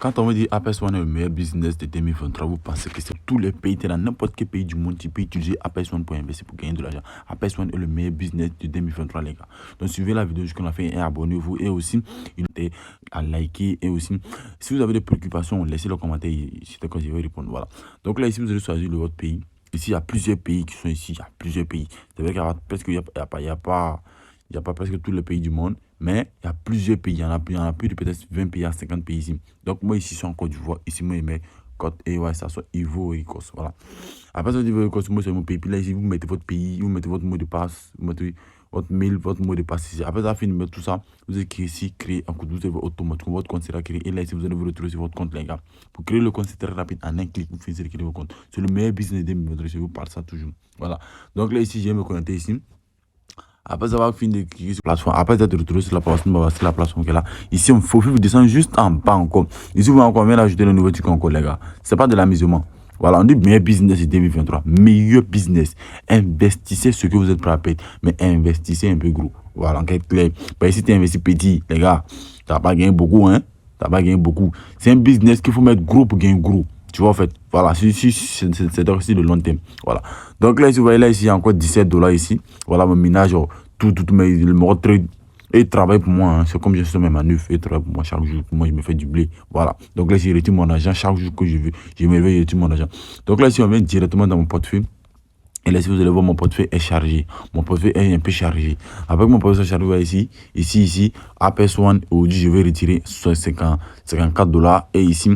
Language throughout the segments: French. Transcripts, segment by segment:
Quand on me dit Apex One est le meilleur business de 2023, vous pensez que c'est tous les pays, dans n'importe quel pays du monde, tu peux utiliser Apex One pour investir, pour gagner de l'argent. Apex One est le meilleur business de 2023, les gars. Donc, suivez la vidéo qu'on a fait et abonnez-vous. Et aussi, à liker. Et aussi, si vous avez des préoccupations, laissez le commentaire. C'est quoi je vais répondre. Voilà. Donc là, ici, vous allez choisir le votre pays. Ici, il y a plusieurs pays qui sont ici. Il y a plusieurs pays. C'est vrai qu'il y a presque, il y a pas presque tous les pays du monde, mais il y a plusieurs pays. Il y en a plus de peut-être 20 pays à 50 pays ici. Donc, moi, ici, je suis en Côte d'Ivoire. Ici, moi, je mets Côte et ouais, ça soit Ivory Coast. Voilà. Après ça, Ivory Coast, moi, c'est mon pays. Puis là, ici, vous mettez votre pays, vous mettez votre mot de passe, vous mettez votre mail, votre mot de passe ici. Après ça, fini de mettre tout ça, vous écrivez ici, créer un compte. Vous avez automatiquement votre compte sera créé. Et là, ici, vous allez vous retrouver sur votre compte, les gars. Pour créer le compte, c'est très rapide. En un clic, vous finissez de créer votre compte. C'est le meilleur business de 2023. Je vous parle ça toujours. Voilà. Donc là, ici, je vais me connecter ici. Après avoir fini de cliquer sur la plateforme, après être retrouvé sur la plateforme qui est là. Ici, il faut descendre juste en bas encore. Ici, vous encore bien ajouter le nouveau truc encore, les gars. C'est pas de l'amusement. Voilà, on dit meilleur business de 2023. Meilleur business. Investissez ce que vous êtes prêt à payer, mais investissez un peu gros. Voilà, en quelque clair. Parce que si tu investis petit, les gars, tu n'as pas gagné beaucoup, hein. Tu n'as pas gagné beaucoup. C'est un business qu'il faut mettre gros pour gagner gros. Tu vois, en fait, voilà, c'est aussi le long terme. Voilà. Donc là, ici, vous voyez, là, ici, il y a encore $17 ici. Voilà, mon minage, tout, mais le mode trade. Et il travaille pour moi, hein. C'est comme je suis même à neuf. Il travaille pour moi chaque jour. Pour moi, je me fais du blé. Voilà. Donc là, ici, je retire mon argent chaque jour que je veux. Je me réveille, je retire mon argent. Donc là, ici, on vient directement dans mon portefeuille. Et là, si vous allez voir, mon portefeuille est chargé. Mon portefeuille est un peu chargé. Avec mon portefeuille chargé, vous voyez ici, Apex One, aujourd'hui, je vais retirer $54. Et ici,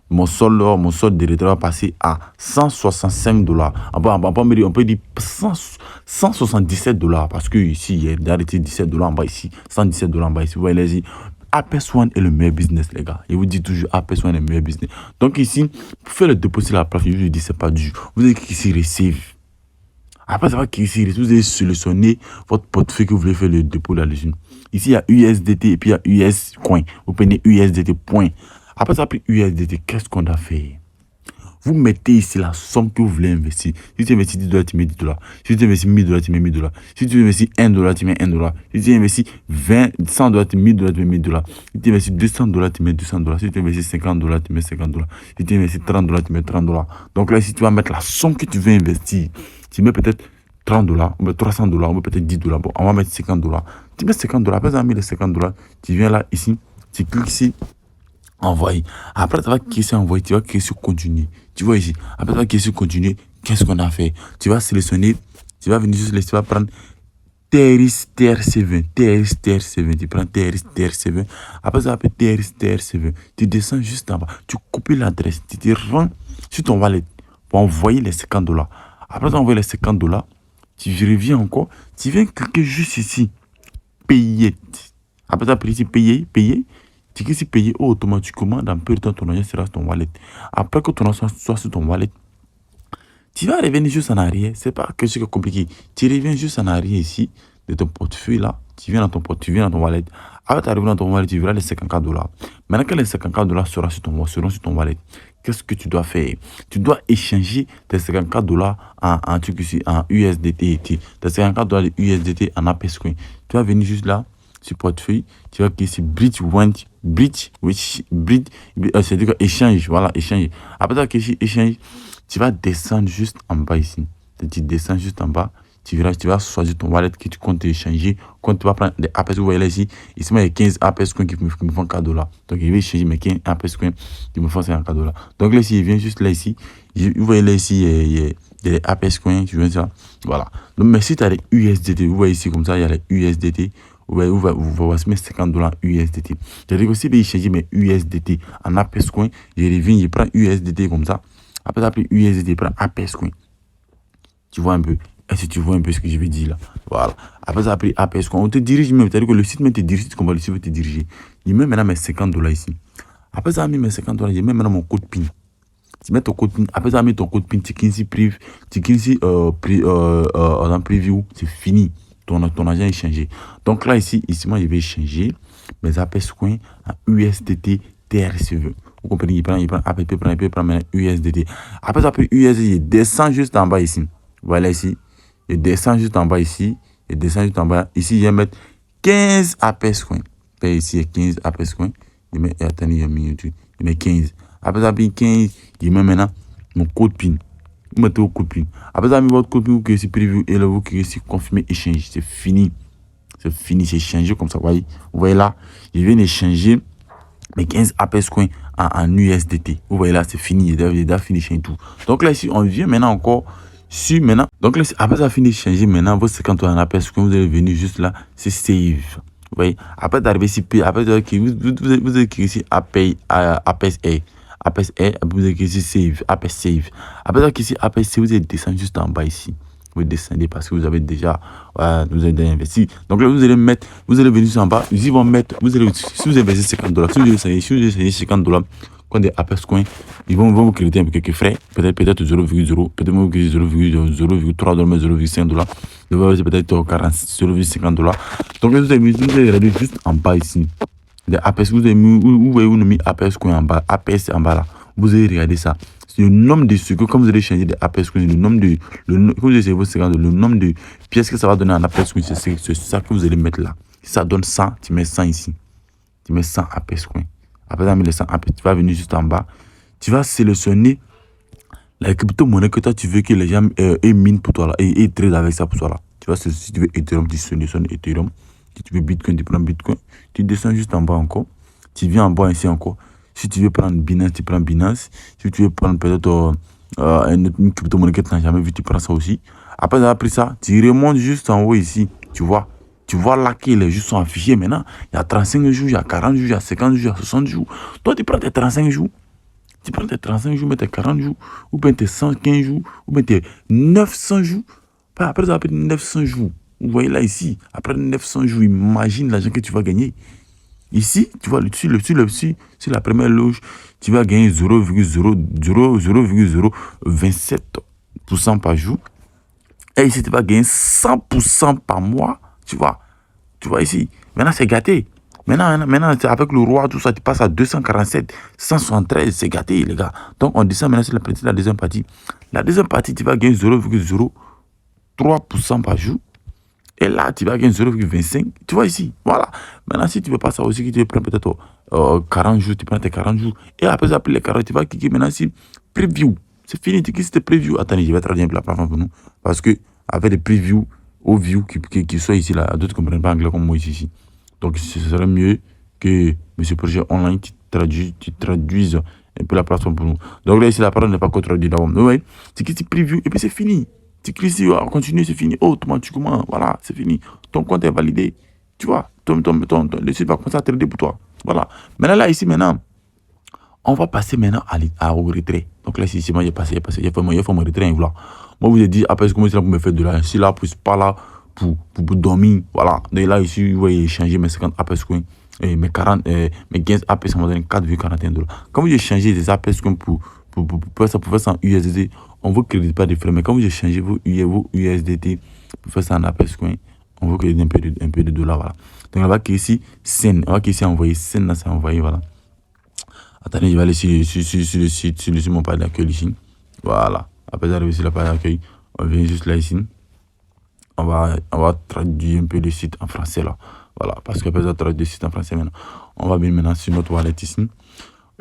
mon solde de retrait va passer à $165. On peut dire $177. Parce que ici, il y a d'arrêter $17 en bas ici. $117 en bas ici. Vous voyez, là, ici. Apex One est le meilleur business, les gars. Je vous dis toujours, Apex One est le meilleur business. Donc ici, pour faire le dépôt sur la plateforme, je vous dis, c'est pas dur. Vous avez cliqué ici, Receive. Après, ça va ici, vous allez sélectionner votre portefeuille que vous voulez faire le dépôt là-dessus. Ici, il y a USDT et puis il y a US Coin. Vous prenez USDT point. Après, ça après USDT, qu'est-ce qu'on a fait? Vous mettez ici la somme que vous voulez investir. Si tu investis $10, tu mets $10. Si tu investis $1000, tu mets $1000. Si tu investis $1, tu mets $1. Si tu investis $100, tu mets $1000, tu mets $1000. Si tu investis $200, tu mets $200. Si tu investis $50, tu mets $50. Si tu investis $30, tu mets $30. Donc là, si tu vas mettre la somme que tu veux investir, tu mets peut-être $30, ou $300, ou peut-être $10. Bon, on va mettre $50. Tu mets $50. Après, tu as mis les $50. Tu viens là, ici, tu cliques ici. Envoyer. Après, tu vas cliquer sur envoyer, tu vas cliquer sur continuer. Tu vois ici. Après, tu vas cliquer sur continuer. Qu'est-ce qu'on a fait? Tu vas sélectionner, tu vas venir sur tu vas prendre TRS7. Tu prends TRS7. Après, ça s'appelle TRS7. Tu descends juste en bas. Tu copies l'adresse. Tu te rends sur ton wallet pour envoyer les $50. Après, tu envoies les $50. Tu reviens encore. Tu viens cliquer juste ici. Payer. Après, tu appuies ici payer. Tu cliques ici payer automatiquement. Dans peu de temps, ton argent sera sur ton wallet. Après que ton argent soit sur ton wallet, tu vas revenir juste en arrière. C'est pas quelque chose de compliqué. Tu reviens juste en arrière ici, de ton portefeuille là. Tu viens dans ton portefeuille, tu viens dans ton wallet. Après, tu arrives dans ton wallet, tu verras les $54. Maintenant que les $54 seront sur ton wallet, qu'est-ce que tu dois faire? Tu dois échanger tes $54 en USDT. Tes $54 de USDT en Apex Coin. Tu vas venir juste là, sur portefeuille. Tu vas cliquer sur c'est-à-dire échange. Voilà, échange. Après, tu vas cliquer sur échange. Tu vas descendre juste en bas ici. Tu descends juste en bas. Tu verras, tu vas choisir ton wallet que tu comptes échanger. Quand tu vas prendre des Apex, vous voyez là ici, il y a 15 Apex Coin qui me font $4. Donc, je vais échanger mes 15 Apex Coin qui me font $4. Donc, là ici, il vient juste là ici. Vous voyez là ici, il y a des Apex Coin. Tu vois ça? Voilà. Donc, mais si tu as les USDT, vous voyez ici comme ça, il y a les USDT. Vous mettre $50 USDT. C'est-à-dire que si je change mes USDT en Apex Coin, je reviens, je prends USDT comme ça. Après, après USDT, je prends Apex Coin. Tu vois un peu? Est-ce que tu vois un peu ce que je veux dire là? Voilà. Après, ça après Apex Coin. On te dirige même. C'est-à-dire que le site même te dirige comme le site veut te diriger. Je mets maintenant mes $50 ici. Après, ça a mis mes $50. Je mets maintenant mon code PIN. Tu mets ton code PIN. Après, ça a mis ton code PIN. Tu cliques ici, dans preview. C'est fini. Ton argent est changé. Donc là, ici, moi, je vais échanger mes Apex Coin en USDT TRS7. Vous comprenez? Il prend APP, il prend USDT. Après, ça prend USDT, il descend juste en bas ici. Voilà ici. Il descend juste en bas ici. Il descend juste en bas. Ici, je vais mettre 15 Apex Coin. Ici, il y a 15 Apex Coin. Je mets, attendez, il y a une minute. je mets 15. Après ça, puis 15, je mets maintenant mon code PIN. Vous mettez votre code PIN. Après ça, votre code PIN, vous cliquez sur Preview et là, vous cliquez sur Confirmer Échange. C'est fini. C'est fini, c'est changé comme ça. Vous voyez là, je viens d'échanger mes 15 APS coins en USDT. Vous voyez là, c'est fini. Il a fini et tout. Donc là, ici, on vient maintenant encore sur maintenant. Donc là, après ça, fini de changer maintenant, vos 50 en APS coins, vous allez venir juste là, c'est Save. Vous voyez, après d'arriver ici, après vous avez cliqué ici APS A. APS A, vous avez cliqué ici Save, APS Save. Après ça, ici APS Save, vous allez descendre juste en bas ici. Vous descendez parce que vous avez déjà vous avez déjà investi. Donc là, vous allez mettre, vous allez venir en bas, ils vont mettre, vous allez, si vous investissez $50, si vous avez $50, quand des APS coins, ils vont vous créditer un peu quelques frais, peut-être 0,0, peut-être vous créditer 0,03 $, 0,5 $, vous avez peut-être 0,50 $. Donc là, vous allez regarder juste en bas ici. Les APS, vous avez mis, vous voyez, vous avez mis APS coin en bas, APS en bas là. Vous allez regarder ça. C'est le nombre de secondes, comme vous allez changer de APS coin, le nombre de, le nombre de pièces que ça va donner en APS coin, c'est ça que vous allez mettre là. Si ça donne 100, tu mets 100 ici. Tu mets 100 APS coin. Après ça, les 100 APS, tu vas venir juste en bas. Tu vas sélectionner la crypto-monnaie que toi tu veux que les gens minent pour toi là, et trade avec ça pour toi là. Tu vois, si tu veux Ethereum, tu sélectionnes Ethereum. Si tu veux Bitcoin, tu prends Bitcoin. Tu descends juste en bas encore. Tu viens en bas ici encore. Si tu veux prendre Binance, tu prends Binance. Si tu veux prendre peut-être une crypto-monnaie que tu n'as jamais vu, tu prends ça aussi. Après avoir pris ça, tu remontes juste en haut ici. Tu vois là que les jours sont affichés maintenant. Il y a 35 jours, il y a 40 jours, il y a 50 jours, il y a 60 jours. Toi, tu prends tes 35 jours. Tu prends tes 35 jours, mais tes 40 jours, ou bien tes 115 jours, ou bien tes 900 jours. Après ça, après 900 jours. Vous voyez là ici, après 900 jours, imagine l'argent que tu vas gagner. Ici, tu vois, sur la première loge, tu vas gagner 0,027% par jour. Et ici, tu vas gagner 100% par mois. Tu vois ici. Maintenant, c'est gâté. Maintenant avec le roi, tout ça, tu passes à 247, 173. C'est gâté, les gars. Donc, on descend maintenant sur la deuxième partie. La deuxième partie, tu vas gagner 0,03% par jour. Et là, tu vas gagner 0,25. Tu vois ici. Voilà. Maintenant, si tu veux pas ça aussi, que tu prends peut-être 40 jours, tu prends tes 40 jours. Et après, après les 40, tu vas cliquer maintenant sur Preview. C'est fini. Tu cliques sur Preview. Attendez, je vais traduire un peu la plateforme pour nous. Parce que avec des previews, au view qui sont ici, là, d'autres ne comprennent pas anglais comme moi ici. Donc, ce serait mieux que M. Projet Online, tu traduises un peu la plateforme pour nous. Donc là, ici, la parole n'est pas traduite d'abord. Vous voyez, tu cliques sur Preview et puis c'est fini. Tu cliques sur continue, c'est fini. Automatiquement, voilà, c'est fini. Ton compte est validé. Tu vois, le site va commencer à trader pour toi. Voilà. Maintenant, là, ici, maintenant, on va passer maintenant au retrait. Donc là, ici, moi, j'ai fait mon retrait. Voilà. Moi, je vous ai dit, après, comment c'est là pour me faire de l'argent. Je suis là, pas là pour dormir. Voilà. Donc là, ici, vous voyez, changer mes 50 APS coins. Et mes 15 APS, ça m'a donné 4,41 $. Quand vous changé des APS coins pour faire ça en USDT, on ne vous crédite pas de frais. Mais quand vous changez vos USDT pour faire ça en APS coin, on vous crédite un peu de dollars. Voilà. Donc, on va cliquer ici, Send. On va cliquer ici, envoyer. Send, là, c'est envoyé. Voilà. Attendez, je vais aller sur le site, sur mon page d'accueil ici. Voilà. Après d'arriver sur la page d'accueil, on vient juste là ici. On va traduire un peu le site en français là. Voilà. Parce qu'après ça, traduire le site en français maintenant. On va venir maintenant sur notre wallet ici.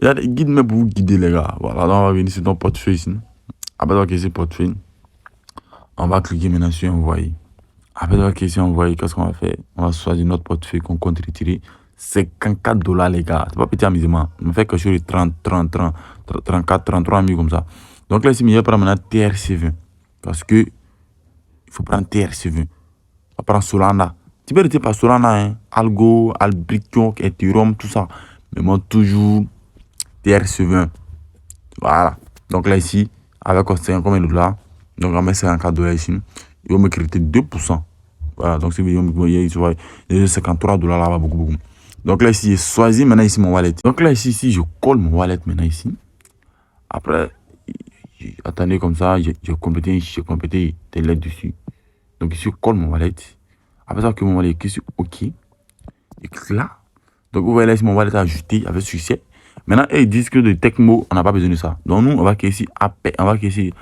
Il y a des guides mais pour vous guider les gars. Voilà. Donc on va venir sur notre portefeuille ici. Après on va cliquer sur portefeuille. On va cliquer maintenant sur envoyer. Après on va cliquer sur envoyer. Qu'est-ce qu'on va faire? On va choisir notre portefeuille qu'on compte retirer. 54 $, les gars. C'est pas petit amusement. On fait quelque chose de 34, 33 000 comme ça. Donc là, ici, je vais prendre maintenant TRC20. Parce que il faut prendre TRC20. On va prendre Solana. Tu peux rester par Solana, hein. Algo, Albrition, Ethereum, tout ça. Mais moi, toujours TRC20. Voilà. Donc là, ici, avec combien de dollars? Donc, on va mettre 54 $ ici. Il va me créditer 2%. Voilà. Donc, si vous voyez, il y a 53 $ là-bas, beaucoup. Donc là, ici, j'ai choisi maintenant ici mon wallet. Donc là, ici, je colle mon wallet maintenant ici. Après, attendez comme ça, j'ai complété des lettres dessus. Donc ici, je colle mon wallet. Après ça, que mon wallet est sur OK. Et clique là. Donc vous voyez là, ici, mon wallet a ajouté avec succès. Maintenant, ils disent que de Tecmo, on n'a pas besoin de ça. Donc nous, on va cliquer ici, aperçu.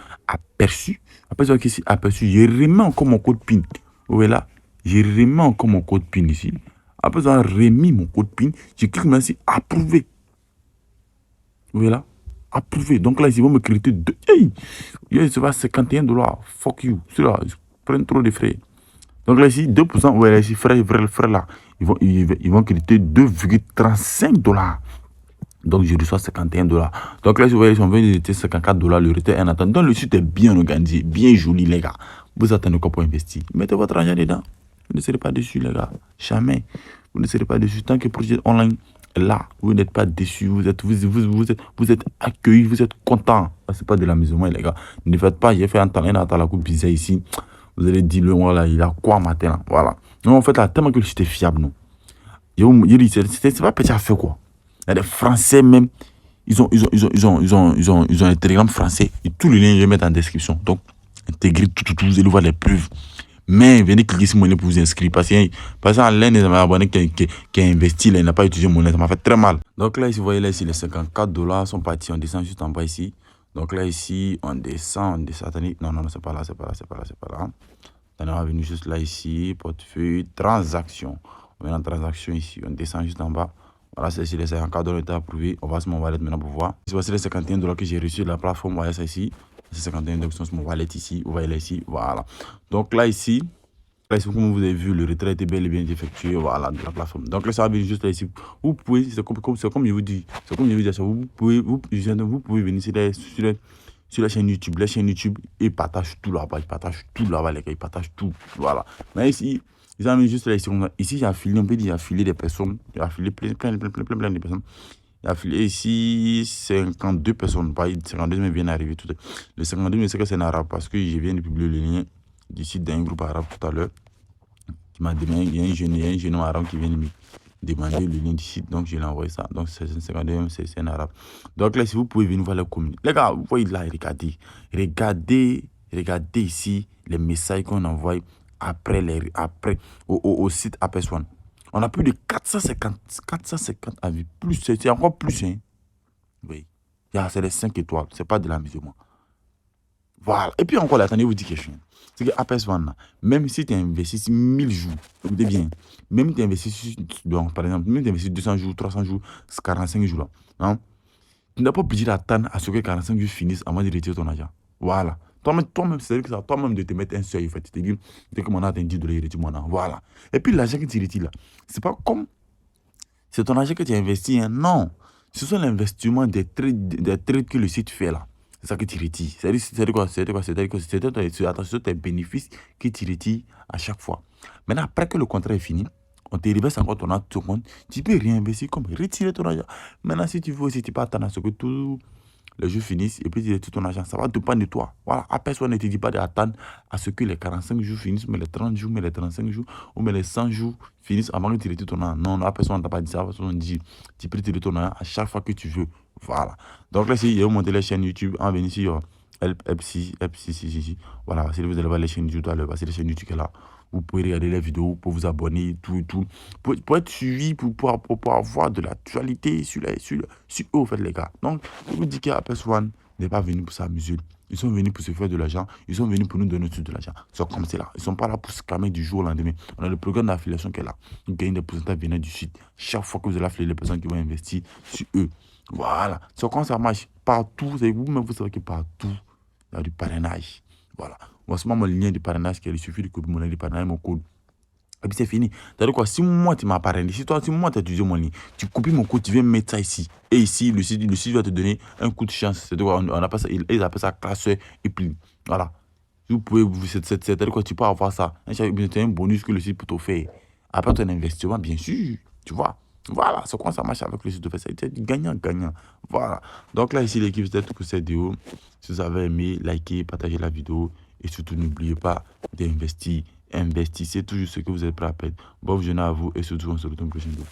Après ça, on va cliquer ici, aperçu. Je remets encore mon code PIN. Vous voyez là, je remets encore mon code PIN ici. Après avoir remis mon code PIN, je clique maintenant sur approuver. Vous voyez là? Approuvé. Donc là, ils vont me créditer deux. Hey! Ça va $51. Fuck you. Ceux-là, ils prennent trop de frais. Donc là, ici, 2%, ouais, là, ici, frais là, ils vont créditer $2,35. Donc, je reçois $51. Donc là, si vous voyez, ils sont venus de $54, le retrait en attente. Donc, le site est bien organisé, bien joli, les gars. Vous attendez quoi pour investir? Mettez votre argent dedans. Vous ne serez pas déçus, les gars. Jamais. Vous ne serez pas déçus. Tant que le projet online est là, vous n'êtes pas déçus. Vous êtes accueillis, vous êtes contents. Ce n'est pas de l'amusement, les gars. Ne faites pas, j'ai fait un temps la coupe bizarre ici. Vous allez dire, voilà, il a quoi matin là? Voilà. Non, en fait, là, tellement que le site est fiable, non. C'est pas petit à faire quoi. Il y a des Français même. Ils ont un télégramme français. Et tous les liens, je vais mettre en description. Donc, intégrez tout. Vous allez voir les preuves. Mais venez cliquer sur mon lien pour vous inscrire. Parce que l'un des abonnés qui a investi, là, il n'a pas utilisé mon lien. Ça m'a fait très mal. Donc là, ici, vous voyez, là, ici, les $54 sont partis. On descend juste en bas ici. Donc là, ici, on descend. Attendez. Non, c'est pas là. On va venir juste là, ici. Portefeuille, transaction. On vient en transaction ici. On descend juste en bas. Voilà, c'est ici les $54 étaient approuvés. On va sur mon wallet maintenant pour voir. Voici les $51 que j'ai reçus de la plateforme. Vous voyez ça ici. C'est 51 sont sur mon wallet ici. Vous voyez là ici. Voilà. Donc là, ici, comme vous avez vu, le retrait était bel et bien effectué. Voilà, de la plateforme. Donc là, ça va venir juste là ici. Vous pouvez, c'est comme je vous dis. C'est comme je vous dis, vous pouvez venir sur la chaîne YouTube. La chaîne YouTube, ils partagent tout là-bas. Ils partagent tout là-bas, les gars. Ils partagent tout. Voilà. Mais ici, ils ont mis juste là ici. Ici, j'ai affilié, on peut dire, j'ai affilié des personnes. J'ai affilié plein de personnes. J'ai affilié ici 52 personnes. Pas 52, mais viennent d'arriver tout. Le 52, mais c'est que c'est en arabe parce que je viens de publier le lien du site d'un groupe arabe tout à l'heure. Qui m'a demandé, il y a un jeune arabe qui vient de me demander le lien du site. Donc, je l'ai envoyé ça. Donc, c'est 52, c'est en arabe. Donc là, si vous pouvez venir voir la communauté. Les gars, vous voyez là, regardez ici les messages qu'on envoie après au site Apex One. On a plus de 450 avis. Plus, c'est encore plus. Hein. Oui. C'est les 5 étoiles. C'est pas de l'amusement. Voilà. Et puis encore, là, attendez, vous dis quelque chose. C'est que Apex One, même si tu investis 1000 jours, écoutez bien, même si tu investis, donc, par exemple, même si tu investis 200 jours, 300 jours, 45 jours, là, hein, tu n'as pas obligé d'attendre à ce que 45 jours finissent avant de retirer ton argent. Voilà. Toi-même, c'est que ça, toi-même de te mettre un seuil, en fait. Tu te dis, dès que mon argent $10, il retire mon argent. Voilà. Et puis l'argent que tu retires là, c'est pas comme, c'est ton argent que tu as investi, hein. Non. Ce sont l'investissement des trades que le site fait là. C'est ça que tu retires. C'est quoi? C'est-à-dire que c'est tes bénéfices que tu retires à chaque fois. Maintenant, après que le contrat est fini, on te reverse encore ton argent, tu peux réinvestir comme retirer ton argent. Maintenant, si tu veux aussi, tu peux attendre à ce que tous les jours finissent et puis tu retires ton argent. Ça va dépendre de toi. Voilà, à personne ne te dit pas d'attendre à ce que les 45 jours finissent, mais les 30 jours, mais les 35 jours, ou mais les 100 jours finissent avant que tu retires ton argent. Non, à personne ne t'a pas dit ça. À personne ne dit, tu peux retirer ton argent à chaque fois que tu veux. Voilà. Donc là, si il y a monté la chaîne YouTube, en venir sur FCC. Voilà, si vous allez voir les chaînes YouTube, c'est la chaîne YouTube qui est là. Vous pouvez regarder les vidéos, pour vous abonner, tout. Pour être suivi, pour avoir de l'actualité sur eux, en fait, les gars. Donc, je vous dis qu'Apex One n'est pas venu pour s'amuser. Ils sont venus pour se faire de l'argent. Ils sont venus pour nous donner tout de l'argent. Ils sont comme c'est là. Ils ne sont pas là pour se calmer du jour au lendemain. On a le programme d'affiliation qui est là. Nous gagnons des pourcentages venant du site. Chaque fois que vous allez affilier les personnes qui vont investir sur eux. Voilà. C'est comme ça marche. Partout, vous-même, vous savez que partout, il y a du parrainage. Voilà. Voici mon lien de parrainage qui est, il suffit de copier mon lien de parrainage, mon code. Et puis c'est fini. C'est-à-dire quoi? Si moi tu m'as parrainé, si moi tu as utilisé mon lien, tu copies mon code, tu viens mettre ça ici. Et ici, le site va te donner un coup de chance. C'est-à-dire quoi? On appelle ça, ils appellent ça classeur et puis voilà. Vous pouvez, c'est-à-dire quoi? Tu peux avoir ça. C'est un bonus que le site peut t'offrir. Après ton investissement, bien sûr. Tu vois? Voilà, c'est comment ça marche avec le site de fait. C'est gagnant-gagnant. Voilà. Donc là, ici, l'équipe, c'était tout pour cette vidéo. Si vous avez aimé, likez, partagez la vidéo. Et surtout, n'oubliez pas d'investir. Investissez toujours ce que vous êtes prêt à perdre. Bonne journée à vous et surtout, on se retrouve une prochaine vidéo.